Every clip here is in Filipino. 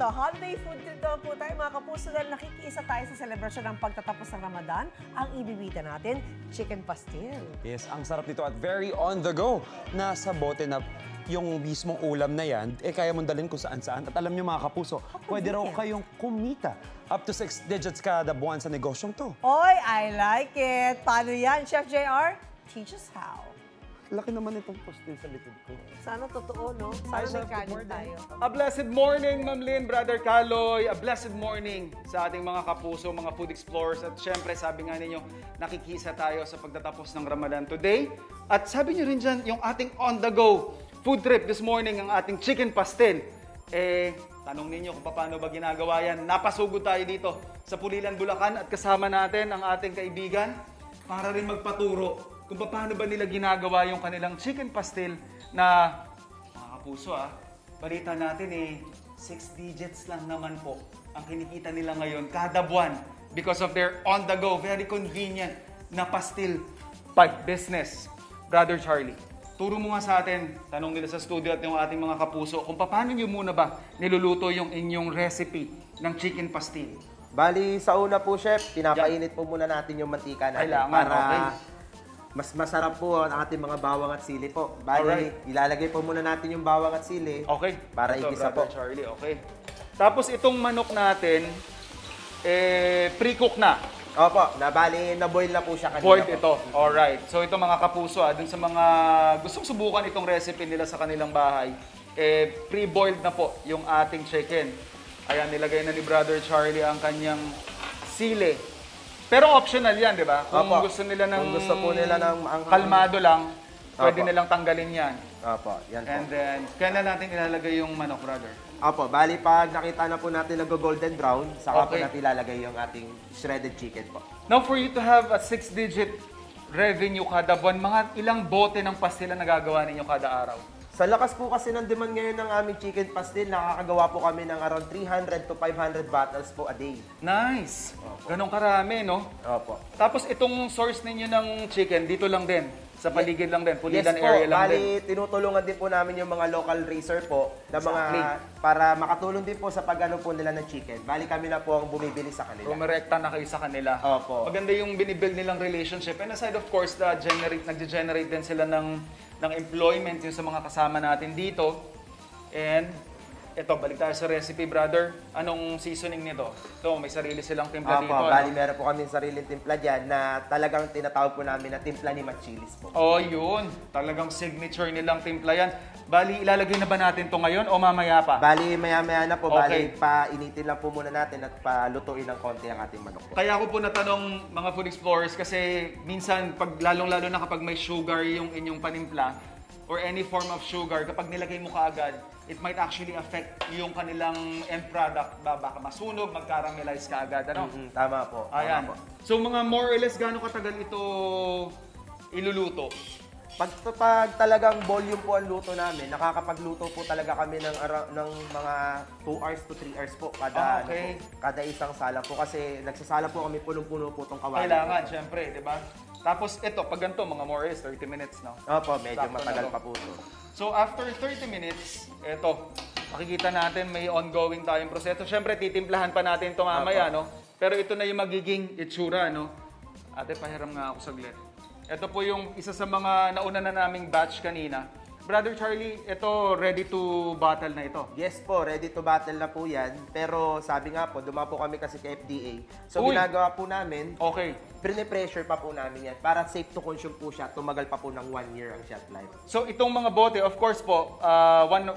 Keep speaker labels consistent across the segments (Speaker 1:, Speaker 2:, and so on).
Speaker 1: Ito, holiday food dito po tayo mga kapuso dahil nakikiisa tayo sa celebration ng pagtatapos ng Ramadan. Ang ibibita natin, chicken pastil.
Speaker 2: Yes, ang sarap nito at very on the go. Nasa bote na yung mismong ulam na yan, kaya mong dalhin kung saan-saan. At alam nyo mga kapuso, pwede raw kayong kumita. Up to 6 digits kada buwan sa negosyong to.
Speaker 1: Oy, I like it. Paano yan, Chef JR? Teach us how.
Speaker 2: Laki naman itong pastil sa likod ko.
Speaker 1: Sana totoo, no? Sana may kanin tayo.
Speaker 3: A blessed morning, Ma'am Lynn, Brother Caloy. A blessed morning sa ating mga kapuso, mga food explorers. At syempre, sabi nga ninyo, nakikisa tayo sa pagtatapos ng Ramadan today. At sabi nyo rin dyan, yung ating on-the-go food trip this morning, ang ating chicken pastel. Tanong ninyo kung paano ba ginagawa yan. Napasugod tayo dito sa Pulilan, Bulacan at kasama natin ang ating kaibigan para rin magpaturo kung paano ba nila ginagawa yung kanilang chicken pastel na, mga kapuso balita natin 6 digits lang naman po ang kinikita nila ngayon kada buwan because of their on-the-go, very convenient na pastil business. Brother Charlie, turo mo nga sa atin, tanong nila sa studio at yung ating mga kapuso, kung paano nyo muna ba niluluto yung inyong recipe ng chicken pastil?
Speaker 4: Bali, sa una po, Chef, pinapainit po muna natin yung mantika natin.
Speaker 3: Kailangan,
Speaker 4: para
Speaker 3: okay.
Speaker 4: Mas masarap po ang ating mga bawang at sili po. Bali, ilalagay po muna natin yung bawang at sili.
Speaker 3: Okay.
Speaker 4: Para
Speaker 3: Ito,
Speaker 4: igisa po.
Speaker 3: Charlie, okay. Tapos itong manok natin, pre-cook na.
Speaker 4: Opo, bali, na-boil na po siya kanina.
Speaker 3: Boiled
Speaker 4: po.
Speaker 3: ito. Alright. So ito mga kapuso, dun sa mga gustong subukan itong recipe nila sa kanilang bahay, pre-boiled na po yung ating chicken. Ayan, nilagay na ni Brother Charlie ang kanyang sili. Pero optional yan, di ba? Kung
Speaker 4: Opo.
Speaker 3: gusto nila ng
Speaker 4: Kung gusto po nila ng
Speaker 3: kalmado lang, pwede
Speaker 4: Opo.
Speaker 3: nilang tanggalin yan.
Speaker 4: Opo, yan po.
Speaker 3: And then, kailan natin ilalagay yung manok, brother?
Speaker 4: Opo, bali pag nakita na po natin nag-golden brown, saka po
Speaker 3: Okay.
Speaker 4: natin ilalagay yung ating shredded chicken po.
Speaker 3: Now, for you to have a 6-digit revenue kada buwan, mga ilang bote ng pastil ang nagagawa ninyo kada araw?
Speaker 4: Sa lakas po kasi ng demand ngayon ng aming chicken pastil, nakakagawa po kami ng around 300 to 500 bottles po a day.
Speaker 3: Nice! Ganong karami, no?
Speaker 4: Opo.
Speaker 3: Tapos itong source ninyo ng chicken, dito lang din. Sa paligid lang din, Pulilan
Speaker 4: Yes po,
Speaker 3: area lang din.
Speaker 4: bali tinutulungan din po namin yung mga local racer po na
Speaker 3: Exactly.
Speaker 4: para makatulong din po sa pag-ano po nila ng chicken. Bali kami na po ang bumibili sa kanila.
Speaker 3: Rumirekta na kayo sa kanila.
Speaker 4: Opo.
Speaker 3: Maganda yung binibuild nilang relationship. And aside of course, nag-generate din sila ng employment yung sa mga kasama natin dito. And ito, balik tayo sa recipe, brother. Anong seasoning nito? Ito, may sarili silang timpla
Speaker 4: Opo,
Speaker 3: dito.
Speaker 4: bali meron po kami sariling timpla dyan na talagang tinatawag po namin na timpla ni Machilis po.
Speaker 3: Oh, yun. Talagang signature nilang timpla yan. Bali, ilalagay na ba natin to ngayon o mamaya pa?
Speaker 4: Bali maya-maya na po,
Speaker 3: Okay.
Speaker 4: bali painitin lang po muna natin at palutuin ng konti ang ating manok po.
Speaker 3: Kaya ako po natanong mga food explorers kasi minsan, lalong-lalo na kapag may sugar yung inyong panimpla or any form of sugar, kapag nilagay mo kaagad, it might actually affect yung kanilang end product. Baka masunog, mag-caramelize kaagad. Ano?
Speaker 4: Tama po.
Speaker 3: Ayan.
Speaker 4: Tama po.
Speaker 3: So mga more or less, gaano katagal ito iluluto?
Speaker 4: Pag talagang volume po ang luto namin, nakakapagluto po talaga kami ng mga 2 hours to 3 hours po kada,
Speaker 3: Okay.
Speaker 4: kada isang sala po. Kasi nagsasala po kami punong-puno po itong kawali.
Speaker 3: Kailangan, syempre, di ba? Tapos ito, pag ganito, mga more or less, 30 minutes, no?
Speaker 4: Opo, medyo
Speaker 3: Sakto na
Speaker 4: matagal
Speaker 3: to.
Speaker 4: pa po ito.
Speaker 3: So after 30 minutes, eto, makikita natin may ongoing tayong proseso. Siyempre, titimplahan pa natin ito mamaya, no? Pero ito na yung magiging itsura, no? Ate, pahiram nga ako saglit. Ito po yung isa sa mga nauna na naming batch kanina. Brother Charlie, ito ready to battle na ito.
Speaker 4: Yes po, ready to battle na po yan. Pero sabi nga po, dumapo kami kasi kay FDA. So
Speaker 3: Uy!
Speaker 4: ginagawa po namin,
Speaker 3: Okay.
Speaker 4: pressure pa po namin yan para safe to consume po siya. Tumagal pa po ng 1 year ang shelf life.
Speaker 3: So itong mga bote, of course po,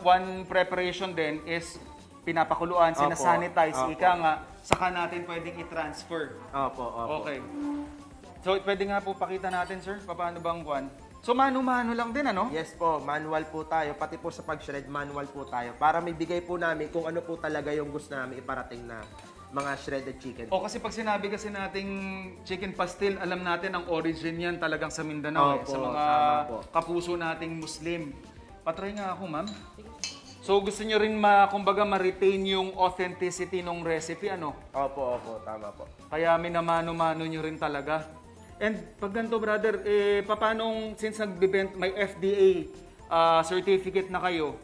Speaker 3: one preparation din is pinapakuluan,
Speaker 4: Opo.
Speaker 3: sinasanitize,
Speaker 4: Opo.
Speaker 3: ika nga, saka natin pwedeng i-transfer.
Speaker 4: Opo, opo.
Speaker 3: Okay. So, pwede nga po pakita natin, sir, paano bang kwan? So, mano-mano lang din, ano?
Speaker 4: Yes po, manual po tayo. Pati po sa pag-shred, manual po tayo. Para may bigay po namin kung ano po talaga yung gusto namin iparating na mga shredded chicken.
Speaker 3: O, kasi pag sinabi kasi nating chicken pastil, alam natin ang origin yan talagang sa Mindanao,
Speaker 4: Opo,
Speaker 3: sa mga
Speaker 4: tama po.
Speaker 3: kapuso nating Muslim. Patry nga ako, ma'am. So, gusto nyo rin, kumbaga, ma-retain yung authenticity ng recipe, ano?
Speaker 4: Opo, opo, tama po.
Speaker 3: Kaya minamano-mano nyo rin talaga. And pag ganito, brother, paano, since may FDA certificate na kayo,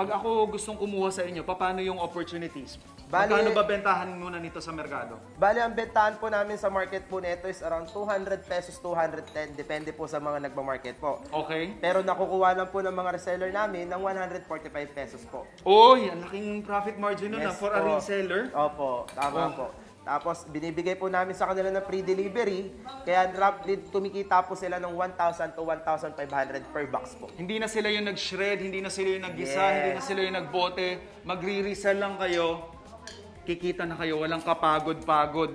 Speaker 3: Pag ako gustong kumuha sa inyo, paano yung opportunities?
Speaker 4: Bali-
Speaker 3: Magkano ba bentahan muna nito sa merkado?
Speaker 4: Bali, ang bentahan po namin sa market po nito is around 200 pesos, 210, depende po sa mga nagma-market po.
Speaker 3: Okay.
Speaker 4: Pero nakukuha lang po ng mga reseller namin ng 145 pesos po.
Speaker 3: Oy, ang laking profit margin nun
Speaker 4: Yes
Speaker 3: for a
Speaker 4: po.
Speaker 3: reseller.
Speaker 4: Opo, tama po. Tapos, binibigay po namin sa kanila ng free delivery, kaya roughly tumikita po sila ng 1,000 to 1,500 per box po.
Speaker 3: Hindi na sila yung nag-shred, hindi na sila yung nag-gisa,
Speaker 4: Yes.
Speaker 3: hindi na sila yung nagbote. Magre-resell lang kayo, kikita na kayo, walang kapagod-pagod.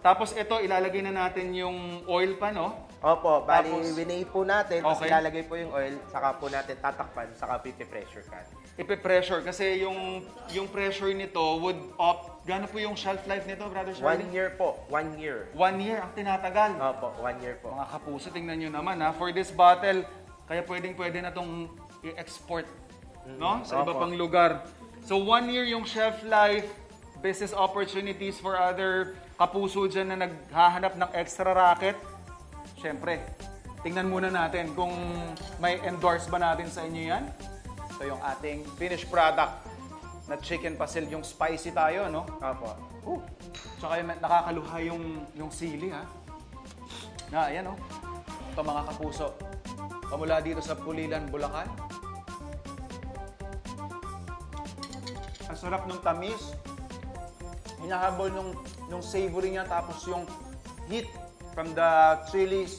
Speaker 3: Tapos ito, ilalagay na natin yung oil pa, no?
Speaker 4: Opo, bali,
Speaker 3: Tapos-
Speaker 4: winay po natin, tapos
Speaker 3: Okay.
Speaker 4: ilalagay po yung oil, saka po natin tatakpan, saka pipi-pressure can.
Speaker 3: Ipe-pressure kasi yung pressure nito would up. Gano po yung shelf life nito, Brother
Speaker 4: 1
Speaker 3: Charlie?
Speaker 4: year po, 1 year.
Speaker 3: 1 year ang tinatagal.
Speaker 4: Opo, 1 year po.
Speaker 3: Mga kapuso, tingnan nyo naman ha. For this bottle, kaya pwede na itong i-export no? Sa iba
Speaker 4: Opo.
Speaker 3: pang lugar. So 1 year yung shelf life, business opportunities for other kapuso dyan na naghahanap ng extra racket. Siyempre, tingnan muna natin kung may endorse ba natin sa inyo yan. Ito yung ating finished product na chicken pasil. Yung spicy tayo, no?
Speaker 4: Opo.
Speaker 3: Tsaka yung nakakaluha yung sili, ha? Na, ayan, oh. Ito mga kapuso. Pamula dito sa Pulilan, Bulacan. Ang sarap ng tamis. Hinahabol nung savory niya, tapos yung heat from the chilies.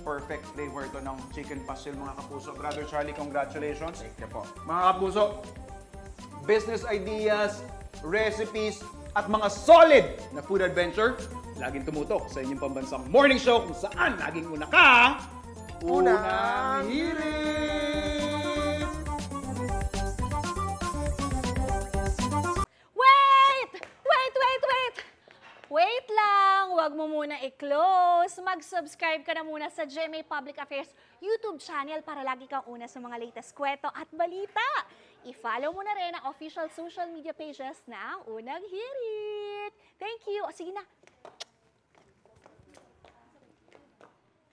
Speaker 3: Perfect flavor ito ng chicken pasil, mga kapuso. Brother Charlie, congratulations.
Speaker 4: Thank you po.
Speaker 3: Mga kapuso, business ideas, recipes, at mga solid na food adventure, laging tumutok sa inyong pambansang morning show kung saan laging una ka, unang hirit!
Speaker 5: Wait! Wait, wait, wait! Wait lang! Huwag mo muna i-close. Mag-subscribe ka na muna sa GMA Public Affairs YouTube channel para lagi kang una sa mga latest kwento at balita. I-follow mo na rin ang official social media pages ng Unang Hirit. Thank you. O sige na,